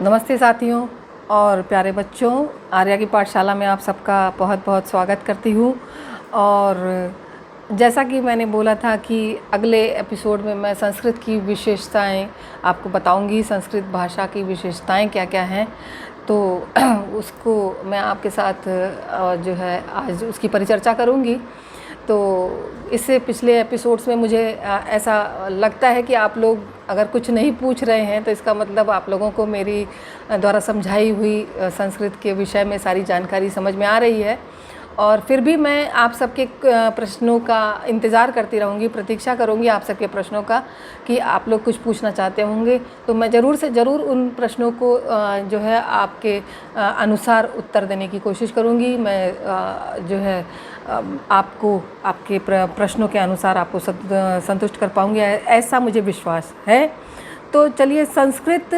नमस्ते साथियों और प्यारे बच्चों, आर्या की पाठशाला में आप सबका बहुत बहुत स्वागत करती हूँ। और जैसा कि मैंने बोला था कि अगले एपिसोड में मैं संस्कृत की विशेषताएं आपको बताऊंगी, संस्कृत भाषा की विशेषताएं क्या क्या हैं। तो उसको मैं आपके साथ जो है आज उसकी परिचर्चा करूंगी। तो इससे पिछले एपिसोड्स में मुझे ऐसा लगता है कि आप लोग अगर कुछ नहीं पूछ रहे हैं तो इसका मतलब आप लोगों को मेरी द्वारा समझाई हुई संस्कृत के विषय में सारी जानकारी समझ में आ रही है। और फिर भी मैं आप सबके प्रश्नों का इंतज़ार करती रहूँगी, प्रतीक्षा करूँगी आप सबके प्रश्नों का कि आप लोग कुछ पूछना चाहते होंगे तो मैं ज़रूर से ज़रूर उन प्रश्नों को जो है आपके अनुसार उत्तर देने की कोशिश करूँगी। मैं जो है आपको आपके प्रश्नों के अनुसार आपको संतुष्ट कर पाऊँगी, ऐसा मुझे विश्वास है। तो चलिए संस्कृत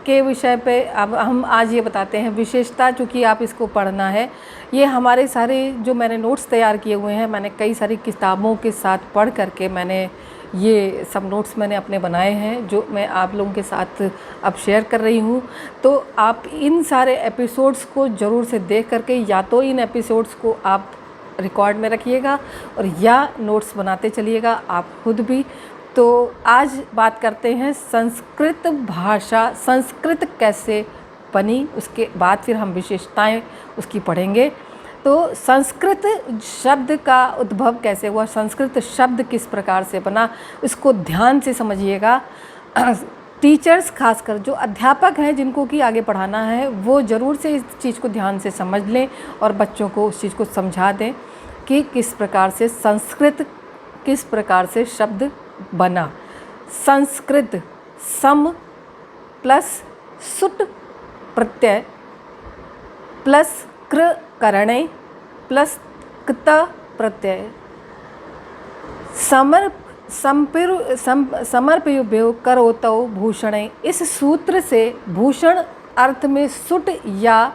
के विषय पे अब हम आज ये बताते हैं विशेषता। चूँकि आप इसको पढ़ना है, ये हमारे सारे जो मैंने नोट्स तैयार किए हुए हैं, मैंने कई सारी किताबों के साथ पढ़ करके मैंने ये सब नोट्स मैंने अपने बनाए हैं जो मैं आप लोगों के साथ अब शेयर कर रही हूँ। तो आप इन सारे एपिसोड्स को ज़रूर से देख करके या तो इन एपिसोड्स को आप रिकॉर्ड में रखिएगा और या नोट्स बनाते चलिएगा आप खुद भी। तो आज बात करते हैं संस्कृत भाषा, संस्कृत कैसे बनी, उसके बाद फिर हम विशेषताएं उसकी पढ़ेंगे। तो संस्कृत शब्द का उद्भव कैसे हुआ, संस्कृत शब्द किस प्रकार से बना, इसको ध्यान से समझिएगा। टीचर्स खासकर जो अध्यापक हैं जिनको कि आगे पढ़ाना है वो ज़रूर से इस चीज़ को ध्यान से समझ लें और बच्चों को उस चीज़ को समझा दें कि किस प्रकार से संस्कृत, किस प्रकार से शब्द बना। संस्कृत सम प्लस सुट प्रत्यय प्लस कृ करणे प्लस क्त प्रत्यय समर्पयुभ्यो करोतौ भूषणे। इस सूत्र से भूषण अर्थ में सुट या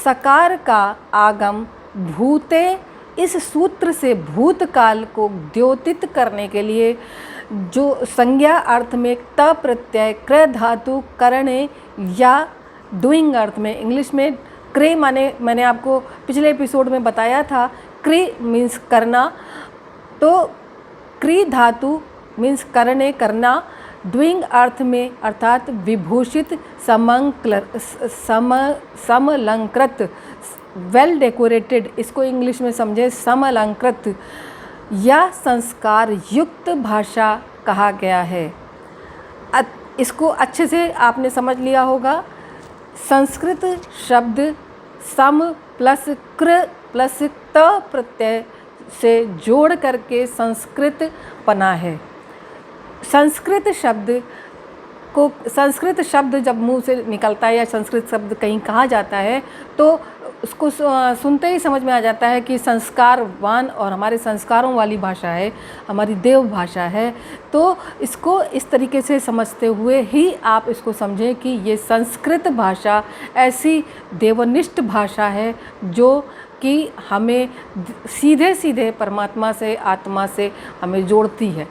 सकार का आगम भूते, इस सूत्र से भूतकाल को द्योतित करने के लिए जो संज्ञा अर्थ में त प्रत्यय क्र धातु करणे या डूइंग अर्थ में, इंग्लिश में क्रे माने, मैंने आपको पिछले एपिसोड में बताया था क्रे मीन्स करना, तो क्री धातु मीन्स करने करना, डूइंग अर्थ में अर्थात विभूषित समलंकृत वेल डेकोरेटेड, इसको इंग्लिश में समझे समलंकृत या संस्कार युक्त भाषा कहा गया है। इसको अच्छे से आपने समझ लिया होगा। संस्कृत शब्द सम प्लस कृ प्लस त प्रत्यय से जोड़ करके संस्कृत बना है। संस्कृत शब्द जब मुंह से निकलता है या संस्कृत शब्द कहीं कहा जाता है तो उसको सुनते ही समझ में आ जाता है कि संस्कारवान और हमारे संस्कारों वाली भाषा है, हमारी देव भाषा है। तो इसको इस तरीके से समझते हुए ही आप इसको समझें कि ये संस्कृत भाषा ऐसी देवनिष्ठ भाषा है जो कि हमें सीधे सीधे परमात्मा से, आत्मा से हमें जोड़ती है।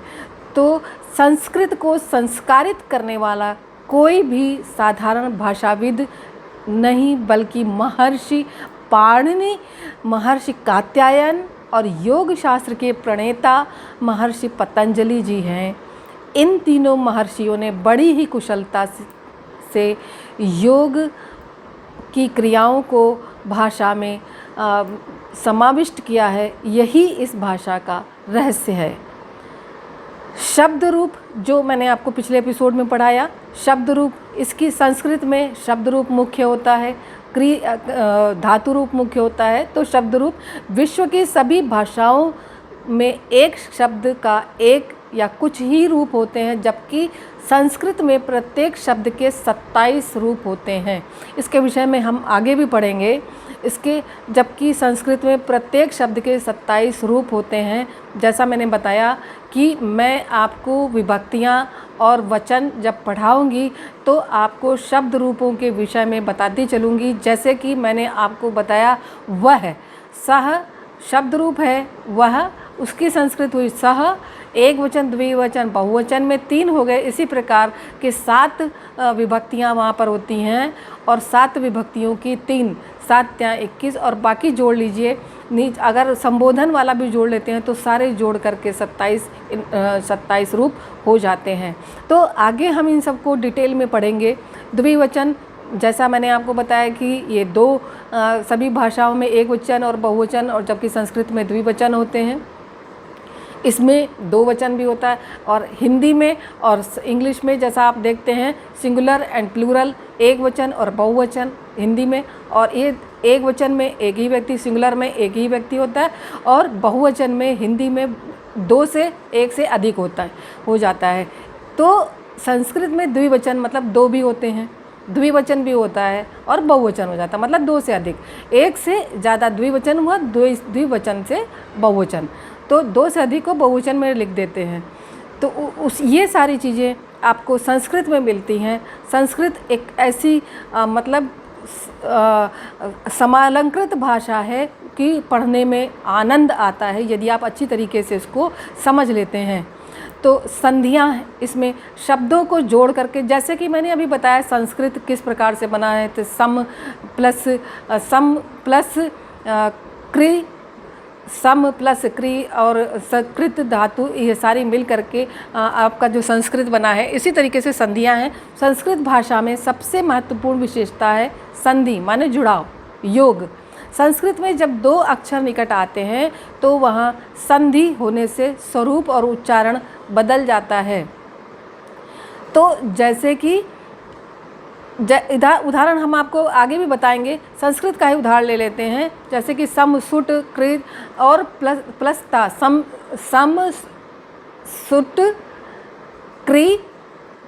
तो संस्कृत को संस्कारित करने वाला कोई भी साधारण भाषाविद नहीं बल्कि महर्षि पाणिनि, महर्षि कात्यायन और योग शास्त्र के प्रणेता महर्षि पतंजलि जी हैं। इन तीनों महर्षियों ने बड़ी ही कुशलता से योग की क्रियाओं को भाषा में समाविष्ट किया है। यही इस भाषा का रहस्य है। शब्द रूप जो मैंने आपको पिछले एपिसोड में पढ़ाया, शब्द रूप, इसकी संस्कृत में शब्द रूप मुख्य होता है, धातु रूप मुख्य होता है। तो शब्द रूप विश्व की सभी भाषाओं में एक शब्द का एक या कुछ ही रूप होते हैं, जबकि संस्कृत में प्रत्येक शब्द के 27 रूप होते हैं। इसके विषय में हम आगे भी पढ़ेंगे। जबकि संस्कृत में प्रत्येक शब्द के 27 रूप होते हैं। जैसा मैंने बताया कि मैं आपको विभक्तियाँ और वचन जब पढ़ाऊँगी तो आपको शब्द रूपों के विषय में बताती चलूँगी। जैसे कि मैंने आपको बताया वह, सह शब्द रूप है वह, उसकी संस्कृत हुई सह, एक वचन, द्विवचन, बहुवचन में 3 हो गए। इसी प्रकार के 7 विभक्तियाँ वहाँ पर होती हैं और 7 विभक्तियों की 3, 7 या 21 और बाकी जोड़ लीजिए। अगर संबोधन वाला भी जोड़ लेते हैं तो सारे जोड़ करके 27 रूप हो जाते हैं। तो आगे हम इन सबको डिटेल में पढ़ेंगे। द्विवचन, जैसा मैंने आपको बताया कि ये 2 सभी भाषाओं में एक वचन और बहुवचन, और जबकि संस्कृत में द्विवचन होते हैं। इसमें 2 वचन भी होता है, और हिंदी में और इंग्लिश में जैसा आप देखते हैं सिंगुलर एंड प्लूरल, एक वचन और बहुवचन हिंदी में, और ये एक वचन में एक ही व्यक्ति, सिंगुलर में एक ही व्यक्ति होता है, और बहुवचन में हिंदी में 2 से 1 से अधिक हो जाता है। तो संस्कृत में द्विवचन मतलब 2 भी होते हैं, द्विवचन भी होता है और बहुवचन हो जाता है मतलब 2 से अधिक। 1 से ज़्यादा द्विवचन हुआ, द्विवचन से बहुवचन, तो 2 से अधिक को बहुवचन में लिख देते हैं। तो ये सारी चीज़ें आपको संस्कृत में मिलती हैं। संस्कृत एक ऐसी मतलब समालंकृत भाषा है कि पढ़ने में आनंद आता है यदि आप अच्छी तरीके से इसको समझ लेते हैं। तो संधियाँ इसमें शब्दों को जोड़ करके, जैसे कि मैंने अभी बताया संस्कृत किस प्रकार से बना है, तो सम प्लस क्रि, सम प्लस क्रि और सकृत धातु, ये सारी मिल करके आपका जो संस्कृत बना है। इसी तरीके से संधियाँ हैं। संस्कृत भाषा में सबसे महत्वपूर्ण विशेषता है संधि, माने जुड़ाव, योग। संस्कृत में जब 2 अक्षर निकट आते हैं तो वहाँ संधि होने से स्वरूप और उच्चारण बदल जाता है। तो जैसे कि उदाहरण हम आपको आगे भी बताएंगे, संस्कृत का ही उदाहरण ले लेते हैं, जैसे कि सम, सुट, कृत और प्लस ता, सम सुट क्रि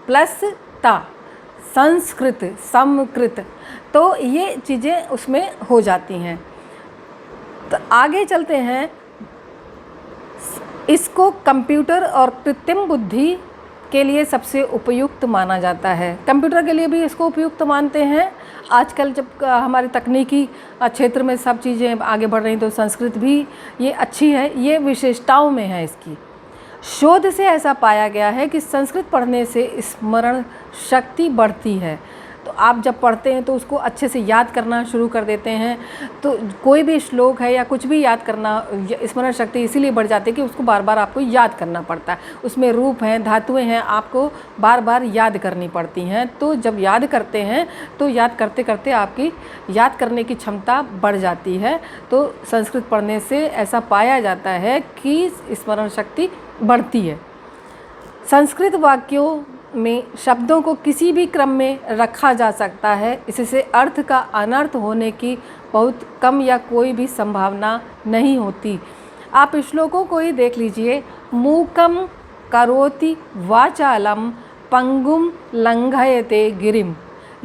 प्लस ता, संस्कृत, समकृत, तो ये चीज़ें उसमें हो जाती हैं। तो आगे चलते हैं। इसको कंप्यूटर और कृत्रिम बुद्धि के लिए सबसे उपयुक्त माना जाता है। कंप्यूटर के लिए भी इसको उपयुक्त मानते हैं। आजकल जब हमारे तकनीकी क्षेत्र में सब चीज़ें आगे बढ़ रही तो संस्कृत भी ये अच्छी है, ये विशेषताओं में है इसकी। शोध से ऐसा पाया गया है कि संस्कृत पढ़ने से स्मरण शक्ति बढ़ती है। तो आप जब पढ़ते हैं तो उसको अच्छे से याद करना शुरू कर देते हैं। तो कोई भी श्लोक है या कुछ भी याद करना, स्मरण शक्ति इसीलिए बढ़ जाती है कि उसको बार बार आपको याद करना पड़ता है। उसमें रूप हैं, धातुएं हैं, आपको बार बार याद करनी पड़ती हैं। तो जब याद करते हैं तो याद करते करते आपकी याद करने की क्षमता बढ़ जाती है। तो संस्कृत पढ़ने से ऐसा पाया जाता है कि स्मरण शक्ति बढ़ती है। संस्कृत वाक्यों में शब्दों को किसी भी क्रम में रखा जा सकता है। इससे अर्थ का अनर्थ होने की बहुत कम या कोई भी संभावना नहीं होती। आप श्लोकों को ही देख लीजिए। मूकम करोति वाचालम पंगुम लंघयते गिरिम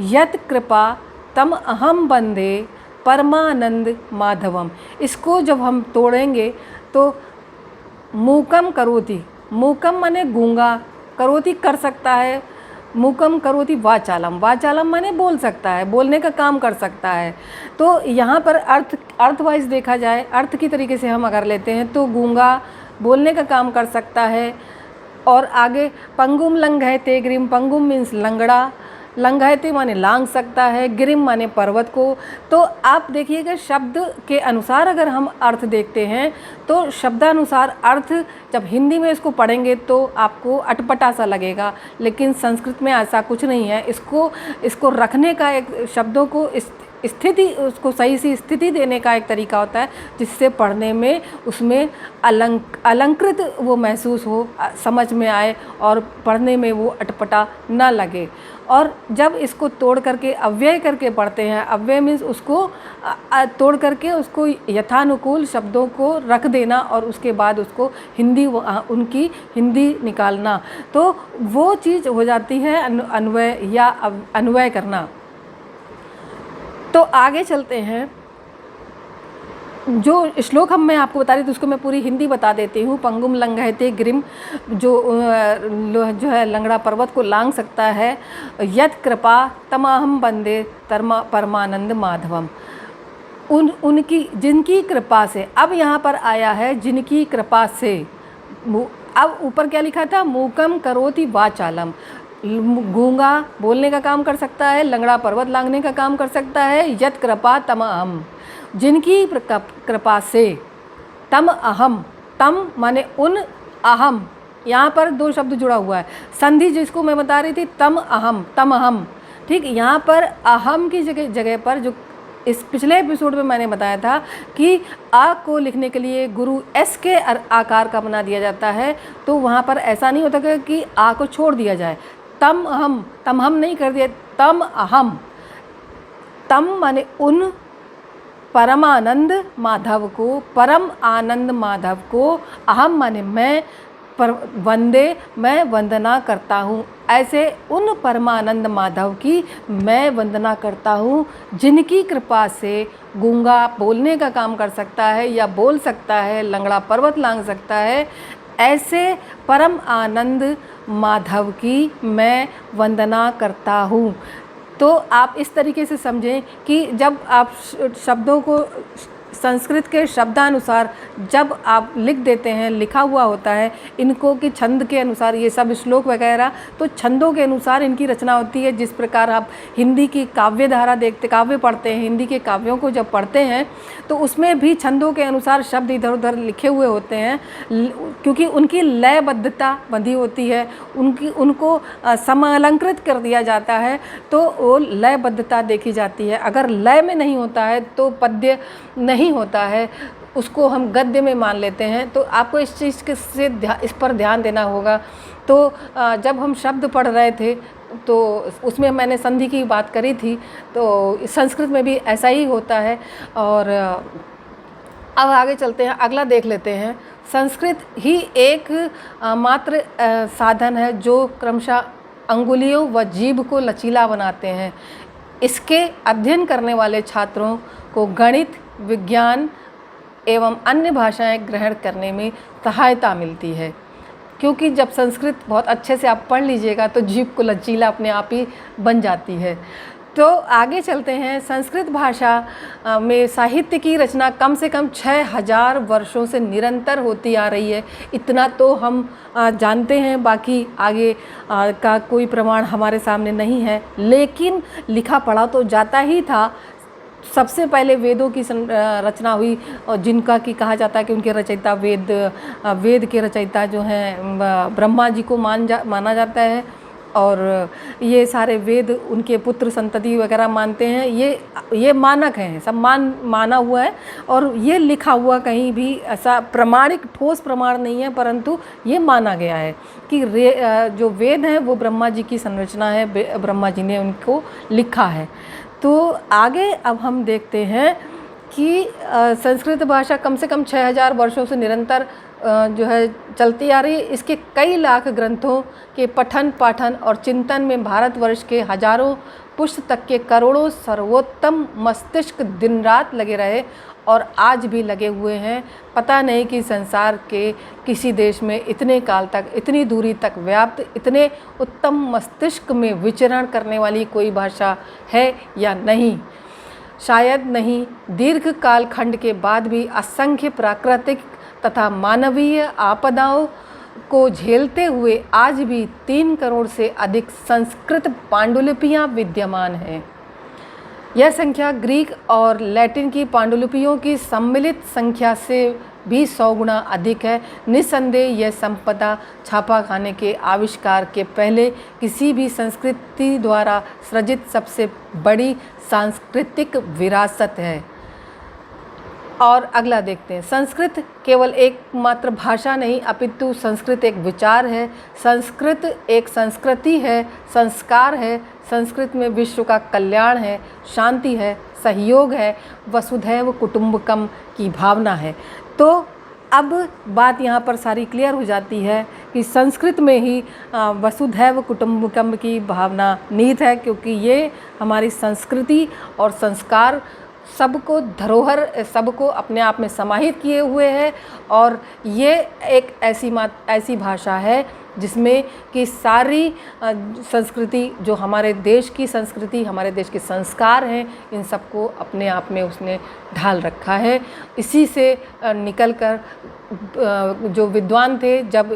यत कृपा तम अहम बंदे परमानंद माधवम। इसको जब हम तोड़ेंगे तो मूकम करोति, मूकम माने गूंगा, करोति कर सकता है, मूकम करोति वाचालम, वाचालम माने बोल सकता है, बोलने का काम कर सकता है। तो यहाँ पर अर्थ वाइज देखा जाए, अर्थ की तरीके से हम अगर लेते हैं तो गूंगा बोलने का काम कर सकता है। और आगे पंगुम लंघयते गिरिम, पंगुम मीन्स लंगड़ा, लंघयते माने लांघ सकता है, गिरिम माने पर्वत को। तो आप देखिएगा शब्द के अनुसार अगर हम अर्थ देखते हैं तो शब्दानुसार अर्थ जब हिंदी में इसको पढ़ेंगे तो आपको अटपटा सा लगेगा, लेकिन संस्कृत में ऐसा कुछ नहीं है। इसको रखने का एक, शब्दों को स्थिति, उसको सही सी स्थिति देने का एक तरीका होता है जिससे पढ़ने में उसमें अलंकृत वो महसूस हो, समझ में आए और पढ़ने में वो अटपटा ना लगे। और जब इसको तोड़ करके अव्यय करके पढ़ते हैं, अव्यय मीन्स उसको तोड़ करके उसको यथानुकूल शब्दों को रख देना और उसके बाद उसको हिंदी, उनकी हिंदी निकालना, तो वो चीज़ हो जाती है अन्वय या अन्वय करना। तो आगे चलते हैं। जो श्लोक मैं आपको बता रही थी उसको मैं पूरी हिंदी बता देती हूँ। पंगुम लंघयते गिरिम, जो है लंगड़ा पर्वत को लांघ सकता है। यत कृपा तमाहम बंदे परमानंद माधवम, उनकी जिनकी कृपा से, अब यहाँ पर आया है जिनकी कृपा से। अब ऊपर क्या लिखा था, मूकम करोति वाचालम, गूंगा बोलने का काम कर सकता है, लंगड़ा पर्वत लांघने का काम कर सकता है। यत कृपा तम अहम, जिनकी कृपा से, तम अहम, तम माने उन, अहम यहाँ पर दो शब्द जुड़ा हुआ है, संधि जिसको मैं बता रही थी, तम अहम, ठीक। यहाँ पर अहम की जगह पर, जो इस पिछले एपिसोड में मैंने बताया था कि आ को लिखने के लिए गुरु एस के आकार का बना दिया जाता है, तो वहाँ पर ऐसा नहीं होता कि आ को छोड़ दिया जाए, तम हम नहीं कर दिया, तम अहम, तम माने उन परमानंद माधव को, परम आनंद माधव को, अहम माने मैं, पर वंदे मैं वंदना करता हूँ, ऐसे उन परमानंद माधव की मैं वंदना करता हूँ जिनकी कृपा से गूंगा बोलने का काम कर सकता है या बोल सकता है, लंगड़ा पर्वत लांघ सकता है, ऐसे परम आनंद माधव की मैं वंदना करता हूँ। तो आप इस तरीके से समझें कि जब आप शब्दों को संस्कृत के शब्दानुसार जब आप लिख देते हैं, लिखा हुआ होता है इनको कि छंद के अनुसार, ये सब श्लोक वगैरह तो छंदों के अनुसार इनकी रचना होती है। जिस प्रकार आप हिंदी की काव्य धारा देखते, काव्य पढ़ते हैं, हिंदी के काव्यों को जब पढ़ते हैं तो उसमें भी छंदों के अनुसार शब्द इधर उधर लिखे हुए होते हैं, क्योंकि उनकी लयबद्धता बंधी होती है, उनको समालंकृत कर दिया जाता है, तो वो लयबद्धता देखी जाती है। अगर लय में नहीं होता है तो पद्य नहीं होता है, उसको हम गद्य में मान लेते हैं। तो आपको इस चीज़ से इस पर ध्यान देना होगा। तो जब हम शब्द पढ़ रहे थे तो उसमें मैंने संधि की बात करी थी, तो संस्कृत में भी ऐसा ही होता है। और अब आगे चलते हैं, अगला देख लेते हैं। संस्कृत ही एक मात्र साधन है जो क्रमशः अंगुलियों व जीभ को लचीला बनाते हैं। इसके अध्ययन करने वाले छात्रों को गणित, विज्ञान एवं अन्य भाषाएं ग्रहण करने में सहायता मिलती है, क्योंकि जब संस्कृत बहुत अच्छे से आप पढ़ लीजिएगा तो जीभ को लचीला अपने आप ही बन जाती है। तो आगे चलते हैं। संस्कृत भाषा में साहित्य की रचना कम से कम 6000 वर्षों से निरंतर होती आ रही है। इतना तो हम जानते हैं, बाकी आगे का कोई प्रमाण हमारे सामने नहीं है, लेकिन लिखा पढ़ा तो जाता ही था। सबसे पहले वेदों की रचना हुई, और जिनका कि कहा जाता है कि उनके रचयिता वेद के रचयिता जो हैं ब्रह्मा जी को माना जाता है, और ये सारे वेद उनके पुत्र संतति वगैरह मानते हैं। ये मानक हैं, सब माना हुआ है, और ये लिखा हुआ कहीं भी ऐसा प्रमाणिक ठोस प्रमाण नहीं है, परंतु ये माना गया है कि जो वेद हैं वो ब्रह्मा जी की संरचना है, ब्रह्मा जी ने उनको लिखा है। तो आगे अब हम देखते हैं कि संस्कृत भाषा कम से कम 6000 वर्षों से निरंतर जो है चलती आ रही है। इसके कई लाख ग्रंथों के पठन पाठन और चिंतन में भारतवर्ष के हजारों पुस्तक के करोड़ों सर्वोत्तम मस्तिष्क दिन रात लगे रहे, और आज भी लगे हुए हैं। पता नहीं कि संसार के किसी देश में इतने काल तक, इतनी दूरी तक व्याप्त, इतने उत्तम मस्तिष्क में विचरण करने वाली कोई भाषा है या नहीं, शायद नहीं। दीर्घ काल खंड के बाद भी असंख्य प्राकृतिक तथा मानवीय आपदाओं को झेलते हुए आज भी 3 करोड़ से अधिक संस्कृत पांडुलिपियाँ विद्यमान हैं। यह संख्या ग्रीक और लैटिन की पांडुलिपियों की सम्मिलित संख्या से भी 100 गुना अधिक है। निस्संदेह यह संपदा छापाखाने के आविष्कार के पहले किसी भी संस्कृति द्वारा सृजित सबसे बड़ी सांस्कृतिक विरासत है। और अगला देखते हैं। संस्कृत केवल एकमात्र भाषा नहीं, अपितु संस्कृत एक विचार है, संस्कृत एक संस्कृति है, संस्कार है। संस्कृत में विश्व का कल्याण है, शांति है, सहयोग है, वसुधैव कुटुंबकम की भावना है। तो अब बात यहाँ पर सारी क्लियर हो जाती है कि संस्कृत में ही वसुधैव कुटुंबकम की भावना निहित है, क्योंकि ये हमारी संस्कृति और संस्कार सबको धरोहर, सबको अपने आप में समाहित किए हुए है। और ये एक ऐसी भाषा है जिसमें कि सारी संस्कृति, जो हमारे देश की संस्कृति, हमारे देश के संस्कार हैं, इन सबको अपने आप में उसने ढाल रखा है। इसी से निकल कर जो विद्वान थे, जब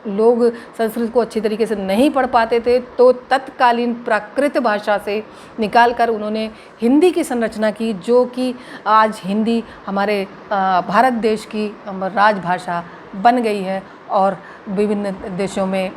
लोग संस्कृत को अच्छी तरीके से नहीं पढ़ पाते थे तो तत्कालीन प्राकृत भाषा से निकाल कर उन्होंने हिंदी की संरचना की, जो कि आज हिंदी हमारे भारत देश की राजभाषा बन गई है। और विभिन्न देशों में,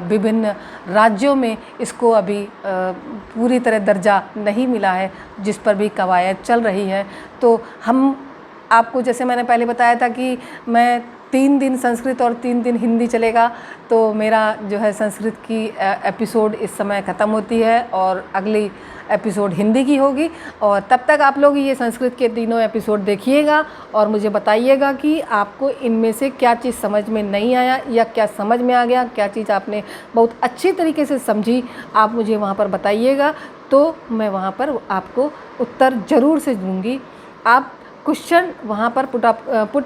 विभिन्न राज्यों में इसको अभी पूरी तरह दर्जा नहीं मिला है, जिस पर भी कवायद चल रही है। तो हम आपको, जैसे मैंने पहले बताया था कि मैं 3 दिन संस्कृत और 3 दिन हिंदी चलेगा, तो मेरा जो है संस्कृत की एपिसोड इस समय ख़त्म होती है और अगली एपिसोड हिंदी की होगी। और तब तक आप लोग ये संस्कृत के तीनों एपिसोड देखिएगा और मुझे बताइएगा कि आपको इनमें से क्या चीज़ समझ में नहीं आया या क्या समझ में आ गया, क्या चीज़ आपने बहुत अच्छी तरीके से समझी। आप मुझे वहाँ पर बताइएगा, तो मैं वहाँ पर आपको उत्तर ज़रूर से दूँगी। आप क्वेश्चन वहाँ पर पुट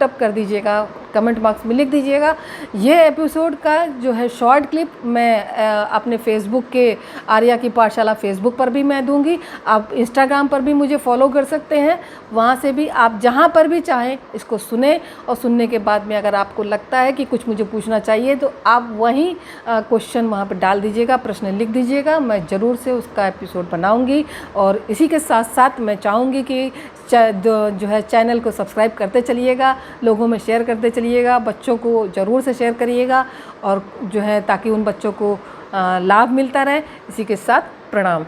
अप कर दीजिएगा, कमेंट बॉक्स में लिख दीजिएगा। ये एपिसोड का जो है शॉर्ट क्लिप मैं अपने फेसबुक के आर्या की पाठशाला फेसबुक पर भी मैं दूंगी। आप इंस्टाग्राम पर भी मुझे फॉलो कर सकते हैं, वहाँ से भी आप जहाँ पर भी चाहें इसको सुने। और सुनने के बाद में अगर आपको लगता है कि कुछ मुझे पूछना चाहिए तो आप वहीं क्वेश्चन वहाँ पर डाल दीजिएगा, प्रश्न लिख दीजिएगा, मैं ज़रूर से उसका एपिसोड बनाऊँगी। और इसी के साथ साथ मैं चाहूँगी कि जो है चैनल को सब्सक्राइब करते चलिएगा, लोगों में शेयर करते चलिएगा, बच्चों को ज़रूर से शेयर करिएगा, और जो है ताकि उन बच्चों को लाभ मिलता रहे। इसी के साथ प्रणाम।